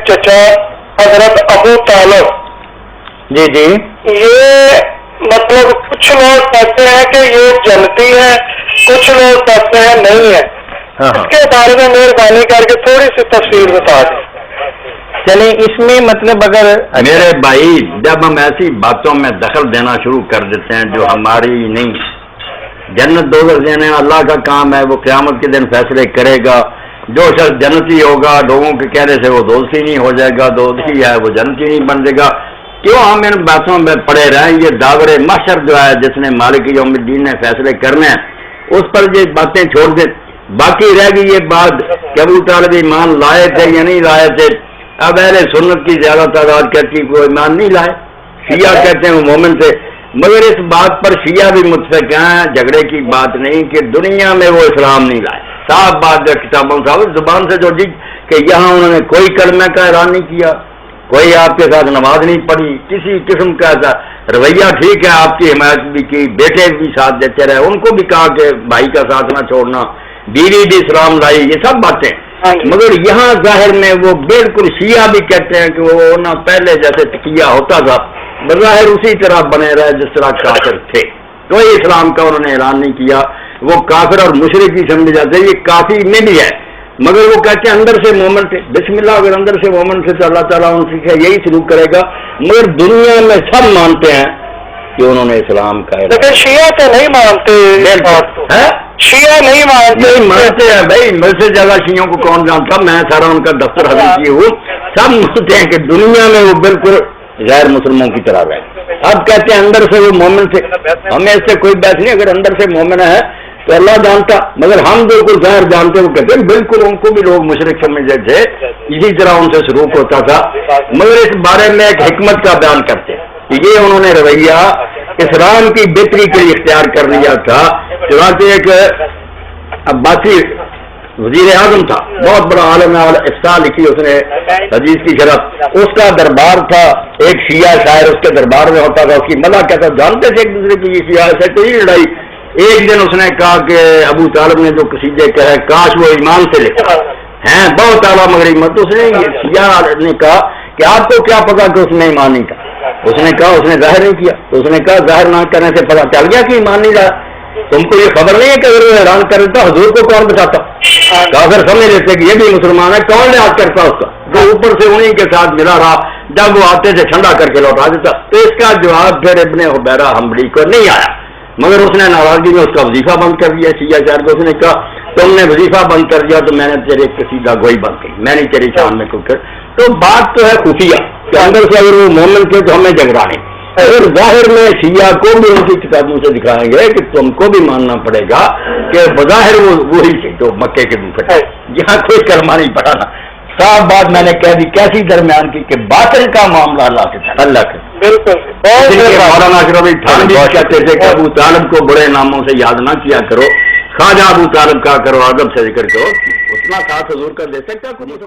چچا حضرت ابو طالب، جی جی، یہ مطلب کچھ لوگ کہتے ہیں کہ یہ جنتی ہے، کچھ لوگ کہتے ہیں نہیں ہے، اس کے بارے میں مہربانی کر کے تھوڑی سی تفصیل بتا دیں۔ چلیں اس میں مطلب اگر میرے بھائی جب ہم ایسی باتوں میں دخل دینا شروع کر دیتے ہیں جو ہماری نہیں، جنت دوزخ دینا اللہ کا کام ہے، وہ قیامت کے دن فیصلے کرے گا۔ جو شخص جنتی ہوگا لوگوں کے کہنے سے وہ دوزخی نہیں ہو جائے گا، دوزخی ہے وہ جنتی نہیں بن جائے گا۔ کیوں ہم ان باتوں میں پڑے رہیں؟ یہ داور محشر جو ہے جس نے مالک یوم الدین نے فیصلے کرنے ہیں اس پر یہ باتیں چھوڑ دیں۔ باقی رہ گئی یہ بات کہ ابو طالب ایمان لائے تھے یا نہیں لائے تھے، اب اہل سنت کی زیادہ تعداد کہتی ہے وہ ایمان نہیں لائے، شیعہ کہتے ہیں وہ مومن تھے، مگر اس بات پر شیعہ بھی متفق ہیں، جھگڑے کی بات نہیں کہ دنیا میں وہ اسلام نہیں لائے۔ صاف بات ہے، کتابوں صاحب زبان سے جو جی کہ یہاں انہوں نے کوئی کلمہ کا اعلان نہیں کیا، کوئی آپ کے ساتھ نماز نہیں پڑھی، کسی قسم کا ایسا رویہ، ٹھیک ہے آپ کی حمایت بھی کی، بیٹے بھی ساتھ دیتے رہے، ان کو بھی کہا کہ بھائی کا ساتھ نہ چھوڑنا، بیوی بھی اسلام لائی، یہ سب باتیں، مگر یہاں ظاہر میں وہ بالکل شیعہ بھی کہتے ہیں کہ وہ نہ پہلے جیسے تقیہ ہوتا تھا بظاہر اسی طرح بنے رہے جس طرح کافر تھے، کوئی اسلام کا انہوں نے اعلان نہیں کیا، وہ کافر اور مشرک ہی سمجھے جاتے ہیں، یہ کافی میں بھی ہے، مگر وہ کہتے ہیں اندر سے مومن تھے۔ بسم اللہ اگر اندر سے مومن تھے تو اللہ تعالیٰ ان سے یہی سلوک کرے گا، مگر دنیا میں سب مانتے ہیں کہ انہوں نے اسلام کا اعلان، لیکن شیعہ تو نہیں مانتے، شیعہ نہیں مانتے ہیں بھائی، مجھ سے زیادہ شیعوں کو کون جانتا، میں سارا ان کا دفتر حاضر کیے ہوں، سب مانتے ہیں کہ دنیا میں وہ بالکل غیر مسلموں کی طرح رہے۔ اب کہتے ہیں اندر سے وہ مومن تھے، ہمیں اس سے کوئی بحث نہیں، اگر اندر سے مومن ہے تو اللہ جانتا، مگر ہم بالکل ظاہر جانتے، وہ کہتے ہیں بالکل ان کو بھی لوگ مشرک سمجھتے تھے، اسی طرح ان سے سلوک ہوتا تھا، مگر اس بارے میں ایک حکمت کا بیان کرتے ہیں کہ یہ انہوں نے رویہ اسلام کی بہتری کے لیے اختیار کر لیا تھا۔ چنانچہ ایک عباسی وزیر اعظم تھا، بہت بڑا عالم افصاح لکھی اس نے حدیث کی شرف، اس کا دربار تھا، ایک شیعہ شاعر اس کے دربار میں ہوتا تھا، اس کی مدح کہتا، جانتے تھے ایک دوسرے کی یہ شیعہ سے کوئی لڑائی۔ ایک دن اس نے کہا کہ ابو طالب نے جو قصیدے کہے کاش وہ ایمان سے لکھا ہیں، بہت اعلیٰ مگر ایمان، تو اس نے شیعہ نے کہا کہ آپ کو کیا پتا کہ اس نے ایمان نہیں کہا؟ اس نے کہا اس نے ظاہر نہیں کیا، تو اس نے کہا ظاہر نہ کرنے سے پتا چل گیا کہ ایمان نہیں رہا، تم کو یہ خبر نہیں ہے کہ اگر وہ حیران کر دیتا حضور کو کون بتاتا؟ کافر سمجھ لیتے کہ یہ بھی مسلمان ہے، کون لحاظ کرتا اس کا؟ جو اوپر سے انہیں کے ساتھ ملا رہا، جب وہ آتے تھے ٹھنڈا کر کے لوٹا دیتا۔ تو اس کا جواب پھر ابن حبیرہ حنبلی کو نہیں آیا، مگر اس نے ناراضگی میں اس کا وظیفہ بند کر دیا شیعہ شہر کو۔ اس نے کہا تم نے وظیفہ بند کر دیا تو میں نے تیرے قصیدہ گوئی بند کی، میں نے تیری شان میں کچھ۔ تو بات تو ہے خفیہ کہ اندر سے اگر وہ مومن تھے تو ہمیں جھگڑانے، اور ظاہر میں شیعہ کو بھی ان کی کتابوں سے دکھائیں گے کہ تم کو بھی ماننا پڑے گا کہ بظاہر وہ وہی تھے جو مکے کے دوسرے، یہاں کوئی کلمہ نہیں پڑھا نا۔ صاف بات میں نے کہہ دی، کیسی درمیان کی کہ باطن کا معاملہ اللہ کے ساتھ، اللہ کے بالکل۔ مولانا اشرف تھانوی کہتے تھے کہ ابو طالب کو برے ناموں سے یاد نہ کیا کرو، خواجہ ابو طالب کا کرو، ادب سے ذکر کرو، اتنا ساتھ حضور کا دے سکتا کوئی؟